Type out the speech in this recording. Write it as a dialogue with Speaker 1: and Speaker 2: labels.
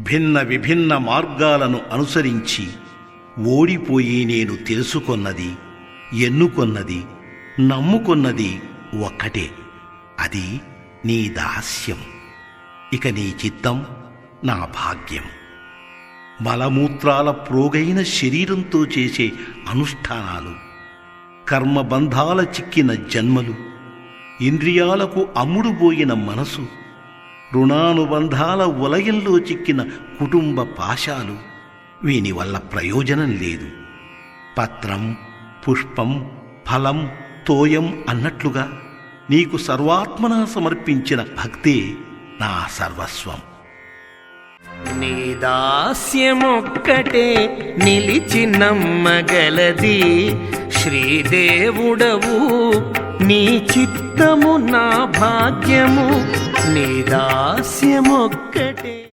Speaker 1: భిన్న విభిన్న మార్గాలను అనుసరించి ఓడిపోయి నేను తెలుసుకొన్నది, ఎన్నుకొన్నది, నమ్ముకొన్నది ఒక్కటే. అది నీ దాస్యం. ఇక నీ చిత్తం నా భాగ్యం. మలమూత్రాల ప్రోగైన శరీరంతో చేసే అనుష్ఠానాలు, కర్మబంధాల చిక్కిన జన్మలు, ఇంద్రియాలకు అమ్ముడుపోయిన మనసు, రుణానుబంధాల వలయంలో చిక్కిన కుటుంబ పాశాలు, వీని వల్ల ప్రయోజనం లేదు. పత్రం, పుష్పం, ఫలం, తోయం అన్నట్లుగా నీకు సర్వాత్మనా సమర్పించిన భక్తే నా సర్వస్వం.
Speaker 2: నీ దాస్యమొక్కటే నిలిచి నమ్మగలది. శ్రీదేవుడవు నీ చిత్తము నా భాగ్యము. నీ దాస్యమొక్కటే